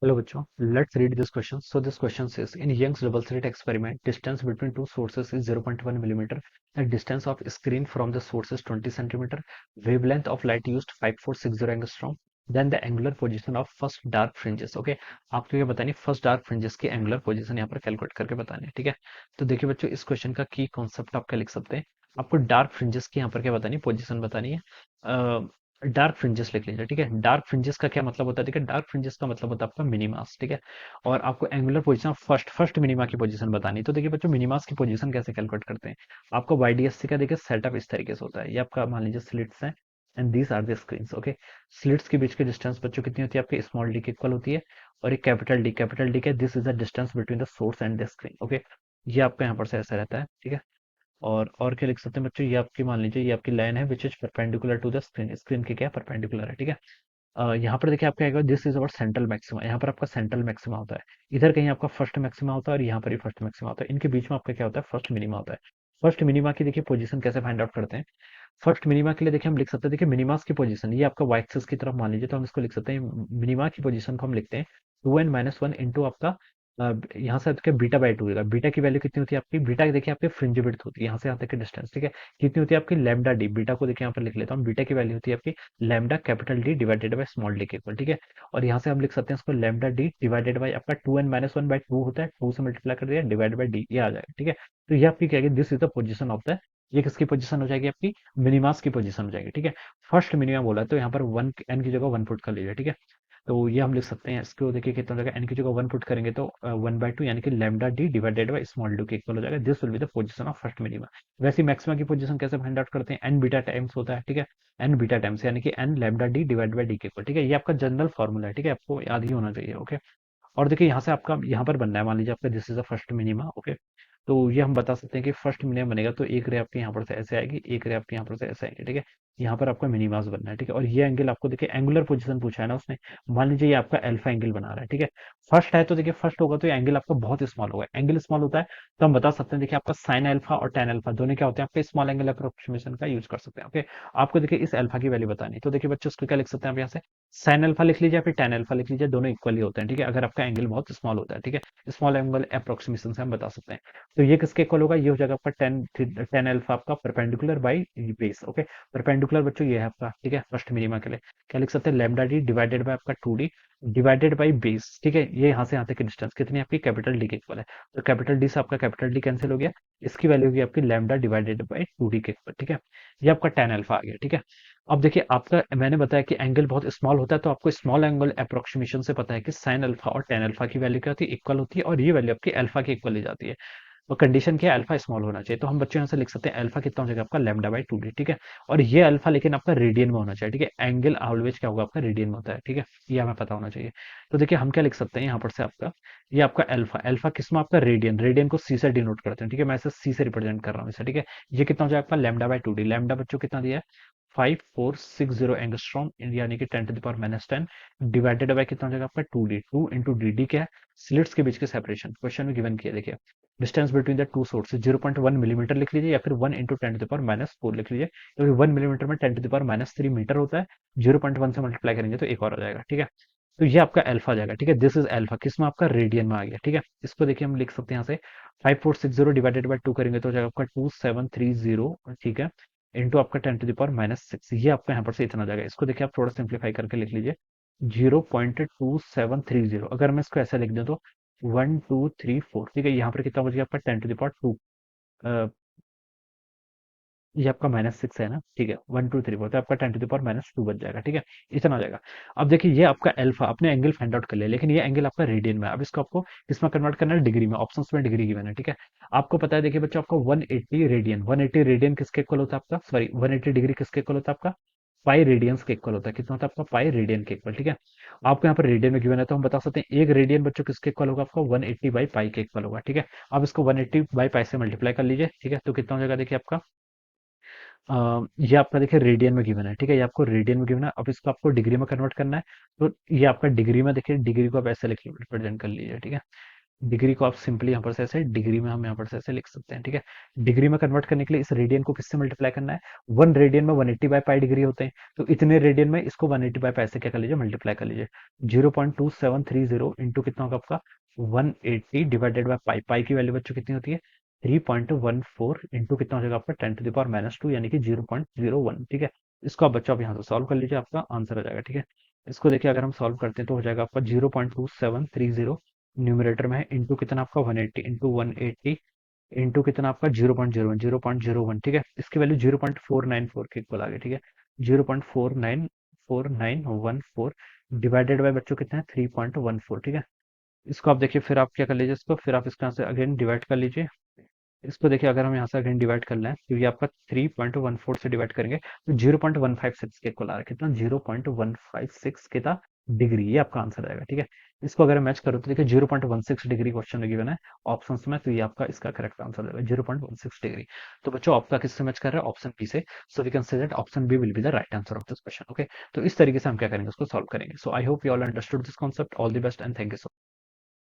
Hello bachcho, let's read this question. So this question says, in Young's double slit experiment, distance between two sources is 0.1 millimeter. The distance of screen from the source is 20 centimeter. Wavelength of light used 5460 angstrom. Then the angular position of first dark fringes. Okay, आपको ये बतानी first dark fringes की angular position यहाँ पर calculate करके बतानी है, ठीक है। तो देखिए बच्चों, इस क्वेश्चन का की कॉन्सेप्ट आप क्या लिख सकते हैं। आपको डार्क फ्रिंजेस की यहाँ पर क्या बतानी है, पोजीशन बतानी है। डार्क फ्रिंजेस लिख लीजिए, ठीक है। डार्क फ्रिंजेस का क्या मतलब होता है, ठीक है। डार्क फ्रिंजेस का मतलब होता है आपका मिनिमास, ठीक है। और आपको एंगुलर पोजीशन फर्स्ट मिनिमा की पोजीशन बतानी है। तो देखिए बच्चों, मिनिमास की पोजीशन कैसे कैलकुलेट करते हैं। आपको वाईडीएससी का देखिए सेटअप इस तरीके से होता है। ये आपका मान लीजिए स्लिट्स है and these are the screens. Okay, slits के बीच की डिस्टेंस बच्चों कितनी होती है, आपके स्मॉल डी के इक्वल होती है। और एक कैपिटल डी का this is the distance between the source and the screen. Okay, ये आपका यहाँ पर से ऐसा रहता है, ठीक है। और क्या लिख सकते हैं बच्चों, ये आपकी मान लीजिए ये आपकी लाइन है which is perpendicular to the screen. Screen के क्या परपेंडिकुलर है, ठीक है। यहाँ पर देखिए आपका आएगा this is our central maxima. यहाँ पर आपका सेंट्रल मैक्सिमा होता है। इधर कहीं आपका फर्स्ट मैक्सिमा होता है और यहाँ पर भी फर्स्ट मैक्सिमा होता है। इनके बीच में आपका क्या होता है, फर्स्ट मिनिमा होता है। फर्स्ट मिनिमा की देखिए पोजीशन कैसे फाइंड आउट करते हैं। फर्स्ट मिनिमा के लिए देखिए हम लिख सकते हैं, देखिए मिनिमास की पोजीशन ये आपका वाई एक्सिस की तरफ मान लीजिए, तो हम इसको लिख सकते हैं। मिनिमा की पोजीशन को हम लिखते हैं 2n-1 इंटू आपका यहाँ से आपके बीटा बाई टू होगा। बीटा की वैल्यू कितनी होती है आपकी, बीटा देखिए आपकी फ्रिंज विड्थ होती है यहाँ से यहाँ तक की डिस्टेंस, ठीक है। कितनी होती है आपकी लैम्डा डी। बीटा को देखिए यहाँ पर लिख लेता हूँ। बीटा की वैल्यू होती है आपकी lambda capital D divided by small D के इक्वल, ठीक है। और यहाँ से हम लिख सकते हैं इसको लैम्डा डी डिवाइडेड बाय आपका 2n-1 बाय 2 होता है। 2 से मल्टीप्लाई कर दिया डिवाइडेड बाय डी, ये आ जाएगा, ठीक है। तो ये आपकी क्या है, this is the position of the, ये किसकी पोजीशन हो जाएगी, आपकी मिनिमास की पोजीशन हो जाएगी, ठीक है। फर्स्ट मिनिमा बोला है, तो यहाँ पर वन एन की जगह 1 पुट कर लीजिए, ठीक है। तो ये हम लिख सकते हैं। इसको देखिए कितना हो जाएगा, एन की जगह 1 पुट करेंगे तो 1/2 यानी कि lambda D divided by small D के इक्वल हो जाएगा। This will be the position of first minima. वैसे मैक्सिमा की पोजीशन कैसे फाइंड आउट करते हैं, एन बीटा टाइम्स होता है, ठीक है। एन बीटा टाइम्स यानी कि n lambda d divide by d के इक्वल, ठीक है। ये आपका जनरल फॉर्मूला है, ठीक है, आपको याद ही होना चाहिए। ओके, और देखिए यहाँ से आपका यहाँ पर बनना है, मान लीजिए आपका this is the first minima. Okay, तो ये हम बता सकते हैं कि फर्स्ट मिनिमम बनेगा तो एक रे आपके यहाँ पर से ऐसे आएगी, एक रे आपके यहाँ पर से ऐसे आएगी, ठीक है। यहाँ पर आपका मिनिमास बनना है, ठीक है। और ये एंगल आपको देखिए एंगुलर पोजीशन पूछा है ना उसने। मान लीजिए ये आपका अल्फा एंगल बना रहा है, ठीक है। फर्स्ट है तो देखिए फर्स्ट होगा तो ये एंगल आपका बहुत स्मॉल होगा। एंगल स्मॉल होता है तो हम बता सकते हैं, देखिए आपका साइन अल्फा और टेन अल्फा दोनों क्या होते हैं, आपके स्मॉल एंगल अप्रोक्सीमेशन का यूज कर सकते हैं। ओके, आपको देखिए इस अल्फा की वैल्यू बतानी है, तो देखिए बच्चों उसको क्या लिख सकते हैं आप यहाँ से, साइन अल्फा लिख लीजिए या फिर टेन अल्फा लिख लीजिए, दोनों इक्वली होते हैं, ठीक है। अगर आपका एंगल बहुत स्मॉल होता है, ठीक है, स्मॉल एंगल अप्रोक्सीमेशन से हम बता सकते हैं। तो ये किसके इक्वल होगा, ये हो जाएगा आपका टेन टेन अल्फा आपका perpendicular by base. Okay, perpendicular बच्चों ये है आपका, ठीक है। फर्स्ट मिनिमा के लिए क्या लिख सकते हैं, लैम्डा डी डिवाइडेड बाय आपका 2d डिवाइडेड बाई बेस, ठीक है। ये यहाँ से यहाँ तक की डिस्टेंस कितनी है आपकी, कैपिटल डी के इक्वल है। तो कैपिटल डी से आपका कैपिटल डी कैंसिल हो गया। इसकी वैल्यू होगी आपकी लैम्डा डिवाइडेड बाई 2d के इक्वल, ठीक है। ये आपका टेन अल्फा आ गया, ठीक है। अब देखिए आपका मैंने बताया कि एंगल बहुत स्मॉल होता है, तो आपको स्मॉल एंगल अप्रोक्सीमेशन से पता है कि साइन अल्फा और टेन अल्फा की वैल्यू क्या होती है, इक्वल होती है। और ये वैल्यू आपकी अल्फा के इक्वल ली जाती है। और कंडीशन क्या है, अल्फा स्मॉल होना चाहिए। तो हम बच्चों यहाँ से लिख सकते हैं अल्फा कितना हो जाएगा आपका लैम्डा बाई 2d, ठीक है। और ये अल्फा लेकिन आपका रेडियन में होना चाहिए, ठीक है। एंगल ऑलवेज क्या होगा आपका रेडियन में होता है, ठीक है। ये हमें पता होना चाहिए। तो देखिए हम क्या लिख सकते हैं यहाँ पर से आपका, ये आपका अल्फा, अल्फा किसमें आपका रेडियन, रेडियन को सी से डिनोट करते हैं, ठीक है। मैं इसे सी से रिप्रेजेंट कर रहा हूँ इसे, ठीक है। ये कितना हो जाएगा आपका लैम्डा बाई 2d। लैम्डा बच्चों कितना दिया है, 5460 एंगस्ट्रॉम यानी कि 10⁻10 डिवाइडेड बाय कितना हो जाएगा आपका 2d। 2 इंटू डी डी क्या है, स्लिट्स के बीच के सेपरेशन क्वेश्चन में गिवन किया, देखिए distance between the two sources 0.1 millimetre लिख लीजिए या फिर 1 इंटू 10⁻⁻4 लिख लीजिए, क्योंकि 1 मिलीमीटर में 10⁻³ मीटर होता है। 0.1 से मल्टीप्लाई करेंगे तो एक और आ जाएगा, ठीक है। तो ये आपका अल्फा आ जाएगा, ठीक है। दिस इज अल्फा, किसमें आपका रेडियन में आ गया, ठीक है। इसको देखिए हम लिख सकते हैं यहाँ से 5460 डिवाइडेड बाय 2 करेंगे तो हो जाएगा आपका 2730, ठीक है, इंटू आपका 10⁻⁻6। ये आपका यहाँ पर से इतना आ जाएगा। इसको देखिए आप थोड़ा सिंप्लीफाई करके लिख लीजिए 0.2730। अगर मैं इसको ऐसा लिख दूं तो 1234, ठीक है। यहाँ पर कितना बच गया आपका 10⁻²। ये आपका -6 है ना, ठीक है। 1234 तो आपका 10⁻² बच जाएगा, ठीक है। इतना आ जाएगा। अब देखिए ये आपका अल्फा अपने एंगल फाइंड आउट कर लिया, लेकिन ये एंगल आपका रेडियन में है। अब इसको आपको किसमें कन्वर्ट करना है, डिग्री में। ऑप्शंस में डिग्री गिवन है, ठीक है। आपको पता है देखिए बच्चों, आपको 180 रेडियन, 180 रेडियन किसके इक्वल होता है आपका, सॉरी 180 डिग्री किसके इक्वल होता है आपका, पाई रेडियंस के इक्वल होता है। कितना होता है आपका, पाई रेडियन के इक्वल, ठीक है। आपको यहाँ पर रेडियन में गिवन है तो हम बता सकते हैं एक रेडियन बच्चों किसके इक्वल होगा आपका, 180 बाई पाई के इक्वल होगा, ठीक है। अब इसको 180 बाई पाई से मल्टीप्लाई कर लीजिए, ठीक है। तो कितना हो जाएगा देखिए आपका, ये आपका देखिए रेडियन में गिवन है, ठीक है। ये आपको रेडियन में गिवन है। अब इसको आपको डिग्री में कन्वर्ट करना है, तो ये आपका डिग्री में देखिए, डिग्री को आप ऐसे लिख रिप्रेजेंट कर लीजिए, ठीक है। डिग्री को आप सिंपली यहाँ पर से ऐसे डिग्री में हम यहाँ पर से ऐसे लिख सकते हैं, ठीक है। डिग्री में कन्वर्ट करने के लिए इस रेडियन को किससे मल्टीप्लाई करना है, 1 रेडियन में 180/पाई डिग्री होते हैं, तो इतने रेडियन में इसको 180/पाई से क्या कर लीजिए, मल्टीप्लाई कर लीजिए। 0.2730 इंटू कितना होगा आपका 180 डिवाइडेड बाय पाई, पाई की वैल्यू बच्चों कितनी होती है 3.14 इंटू कितना हो जाएगा आपका 10⁻², यानी कि 0.01, ठीक है। इसको आप बच्चों आप यहाँ से सॉल्व कर लीजिए, आपका आंसर आ जाएगा, ठीक है। इसको देखिए अगर हम सॉल्व करते हैं तो हो जाएगा आपका 0.2730 न्यूमरेटर में है, इंटू कितना आपका 180 इंटू 180 इंटू कितना आपका 0.01, ठीक है। इसकी वैल्यू 0.494 के इक्वल आ गई, ठीक है। 0.494914 डिवाइडेड बाय बच्चों कितना है 3.14, ठीक है। इसको आप देखिए, फिर आप क्या कर लीजिए, इसको फिर आप इसका से अगेन डिवाइड कर लीजिए। इसको देखिए अगर हम यहाँ से अगेन डिवाइड कर लें तो ये आपका 3.14 से डिवाइड करेंगे तो 0.156 के इक्वल आ रहा है, कितना 0.156 के था डिग्री, ये आपका आंसर आएगा, ठीक है। इसको अगर मैच करो तो देखिए 0.16 डिग्री क्वेश्चन में गिवन है ऑप्शन में, तो ये आपका इसका करेक्ट आंसर आएगा 0.16 डिग्री। तो बच्चों आपका किससे मैच कर रहा है, ऑप्शन बी से। So we can say that option B will be the right answer of this question, okay. तो इस तरीके से हम क्या करेंगे, उसको सॉल्व करेंगे। So I hope you all understood this concept. All the best and thank you so